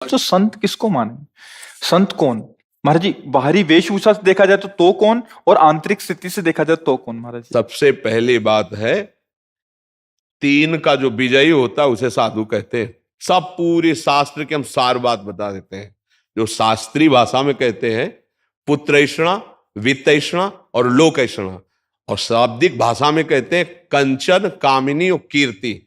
तो संत किसको माने? संत कौन महाराज जी? बाहरी वेशभूषा से देखा जाए तो कौन, और आंतरिक स्थिति से देखा जाए तो कौन महाराज जी? सबसे पहली बात है, तीन का जो विजयी होता है उसे साधु कहते हैं। सब पूरे शास्त्र के हम सार बात बता देते हैं। जो शास्त्रीय भाषा में कहते हैं पुत्रैषणा, वित्तैषणा और लोकैषणा, और शाब्दिक भाषा में कहते हैं कंचन, कामिनी और कीर्ति।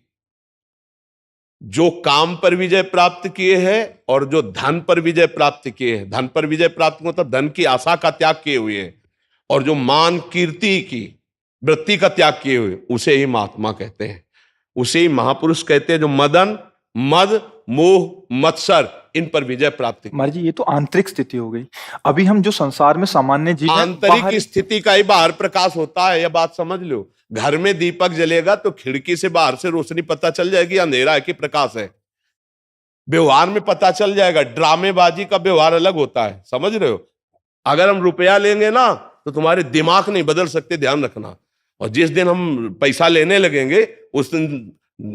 जो काम पर विजय प्राप्त किए हैं और जो धन पर विजय प्राप्त किए हैं, धन पर विजय प्राप्त मतलब धन की आशा का त्याग किए हुए हैं, और जो मान कीर्ति की वृत्ति का त्याग किए हुए, उसे ही महात्मा कहते हैं, उसे ही महापुरुष कहते हैं। जो मदन, मद, मोह, मत्सर, इन पर विजय प्राप्त की। महाराज जी ये तो आंतरिक स्थिति हो गई। अभी हम जो संसार में सामान्य जीव हैं, आंतरिक स्थिति का ही बाहर प्रकाश होता है, यह बात समझ लो। घर में दीपक जलेगा तो खिड़की से बाहर से रोशनी पता चल जाएगी अंधेरा है कि प्रकाश है। व्यवहार में पता चल जाएगा। ड्रामेबाजी का व्यवहार अलग होता है, समझ रहे हो। अगर हम रुपया लेंगे ना तो तुम्हारे दिमाग नहीं बदल सकते, ध्यान रखना। और जिस दिन हम पैसा लेने लगेंगे उस दिन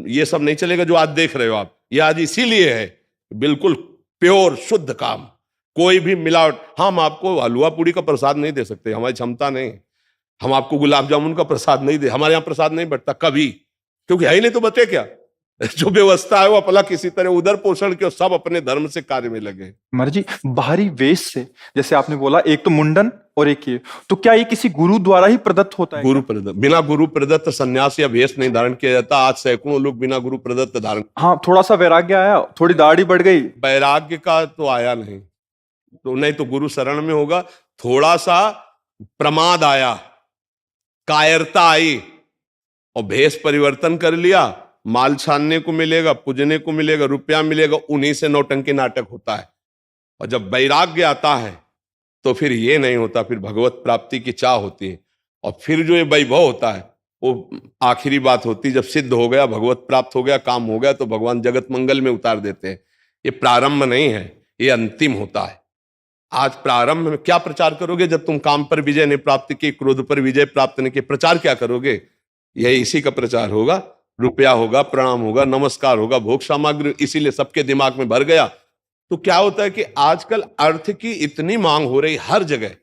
ये सब नहीं चलेगा जो आज देख रहे हो आप। ये आज इसीलिए है बिल्कुल प्योर शुद्ध काम, कोई भी मिलावट। हम आपको हलवा पूड़ी का प्रसाद नहीं दे सकते, हमारी क्षमता नहीं। हम आपको गुलाब जामुन का प्रसाद नहीं दे, हमारे यहाँ प्रसाद नहीं बटता कभी, क्योंकि है ही नहीं तो बचे क्या। जो व्यवस्था है वो अपना किसी तरह उधर पोषण के, सब अपने धर्म से कार्य में लगे। महाराज जी बाहरी वेश से, जैसे आपने बोला एक तो मुंडन और एक ये, तो क्या ये किसी गुरु द्वारा ही प्रदत्त होता है? गुरु प्रदत्त, बिना गुरु प्रदत्त संन्यास या वेश नहीं धारण किया जाता। आज सैकड़ों लोग बिना गुरु प्रदत्त धारण। हाँ, थोड़ा सा वैराग्य आया, थोड़ी दाढ़ी बढ़ गई, वैराग्य का तो आया नहीं, तो नहीं तो गुरु शरण में होगा। थोड़ा सा प्रमाद आया, कायरता आई, और भेष परिवर्तन कर लिया। माल छानने को मिलेगा, पूजने को मिलेगा, रुपया मिलेगा, उन्हीं से नौटंकी नाटक होता है। और जब वैराग्य आता है तो फिर ये नहीं होता, फिर भगवत प्राप्ति की चाह होती है। और फिर जो ये वैभव होता है वो आखिरी बात होती है। जब सिद्ध हो गया, भगवत प्राप्त हो गया, काम हो गया, तो भगवान जगत मंगल में उतार देते हैं। ये प्रारंभ नहीं है, ये अंतिम होता है। आज प्रारंभ में क्या प्रचार करोगे जब तुम काम पर विजय नहीं प्राप्त की, क्रोध पर विजय प्राप्त नहीं की? प्रचार क्या करोगे? यही इसी का प्रचार होगा। रुपया होगा, प्रणाम होगा, नमस्कार होगा, भोग सामग्री, इसीलिए सबके दिमाग में भर गया। तो क्या होता है कि आजकल अर्थ की इतनी मांग हो रही हर जगह।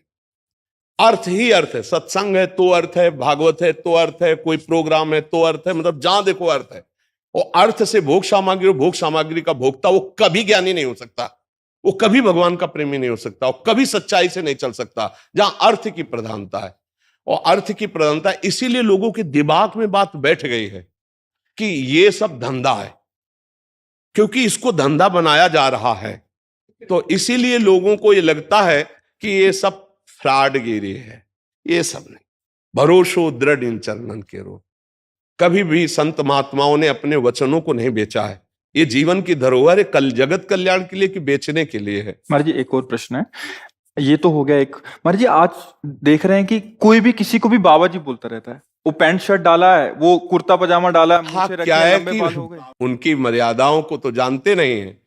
अर्थ ही अर्थ है। सत्संग है तो अर्थ है, भागवत है तो अर्थ है, कोई प्रोग्राम है तो अर्थ है, मतलब जहां देखो अर्थ है। और अर्थ से भोग सामग्री, भोग सामग्री का भोक्ता वो कभी ज्ञानी नहीं हो सकता, वो कभी भगवान का प्रेमी नहीं हो सकता, वो कभी सच्चाई से नहीं चल सकता जहां अर्थ की प्रधानता है। और अर्थ की प्रधानता, इसीलिए लोगों के दिमाग में बात बैठ गई है कि ये सब धंधा है, क्योंकि इसको धंधा बनाया जा रहा है। तो इसीलिए लोगों को ये लगता है कि ये सब फ्रॉडगिरी है। ये सब नहीं, भरोसो दृढ़ इन चरणन के रो। कभी भी संत महात्माओं ने अपने वचनों को नहीं बेचा है। ये जीवन की धरोहर है, कल जगत कल्याण के लिए कि बेचने के लिए है। महाराज जी एक और प्रश्न है, ये तो हो गया एक। महाराज जी आज देख रहे हैं कि कोई भी किसी को भी बाबा जी बोलता रहता है। वो पैंट शर्ट डाला है, वो कुर्ता पजामा डाला है, हाँ, क्या है कि उनकी मर्यादाओं को तो जानते नहीं है।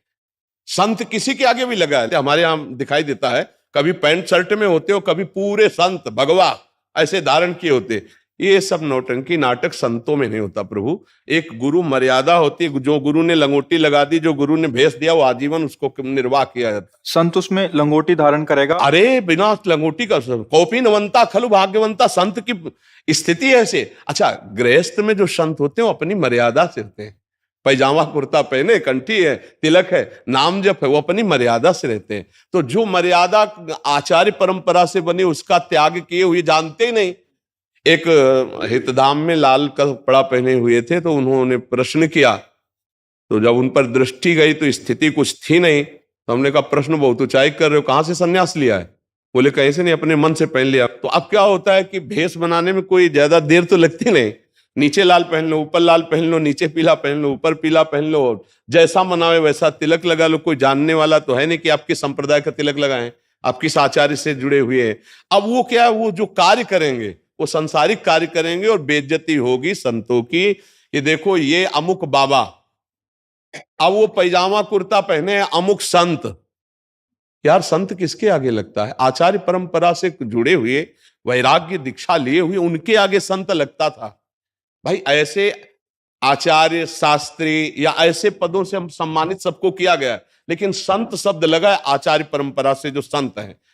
संत किसी के आगे भी लगा है, हमारे यहाँ दिखाई देता है, कभी पैंट शर्ट में होते हो, कभी पूरे संत भगवा ऐसे धारण किए होते। ये सब नौटंकी नाटक संतों में नहीं होता प्रभु। एक गुरु मर्यादा होती है। जो गुरु ने लंगोटी लगा दी, जो गुरु ने भेष दिया, वो आजीवन उसको निर्वाह किया जाता। संत उसमें लंगोटी धारण करेगा? अरे बिना लंगोटी का कौपी नवंता खलु भाग्यवंता, संत की स्थिति ऐसे। अच्छा, गृहस्थ में जो संत होते हैं वो अपनी मर्यादा से रहते हैं। पैजामा कुर्ता पहने, कंठी है, तिलक है, नाम जप है, वो अपनी मर्यादा से रहते हैं। तो जो मर्यादा आचार्य परंपरा से बनी उसका त्याग किए हुए जानते ही नहीं। एक हितधाम में लाल कपड़ा पहने हुए थे, तो उन्होंने प्रश्न किया, तो जब उन पर दृष्टि गई तो स्थिति कुछ थी नहीं। तो हमने कहा प्रश्न बहुत ऊंचाई कर रहे हो, कहां से सन्यास लिया है? बोले कहीं से नहीं, अपने मन से पहन लिया। तो अब क्या होता है कि भेष बनाने में कोई ज्यादा देर तो लगती नहीं। नीचे लाल पहन लो, ऊपर लाल पहन लो, नीचे पीला पहन लो, ऊपर पीला पहन लो, जैसा मनावे वैसा तिलक लगा लो। कोई जानने वाला तो है नहीं कि आपके संप्रदाय का तिलक लगाएं, आप किस आचार्य से जुड़े हुए हैं। अब वो क्या है, वो जो कार्य करेंगे वो संसारिक कार्य करेंगे और बेइज्जती होगी संतों की। ये देखो, ये अमुक बाबा, अब वो पैजामा कुर्ता पहने अमुक संत। यार संत किसके आगे लगता है? आचार्य परंपरा से जुड़े हुए, वैराग्य दीक्षा लिए हुए, उनके आगे संत लगता था। भाई ऐसे आचार्य, शास्त्री या ऐसे पदों से हम सम्मानित सबको किया गया, लेकिन संत शब्द लगा है आचार्य परंपरा से जो संत है।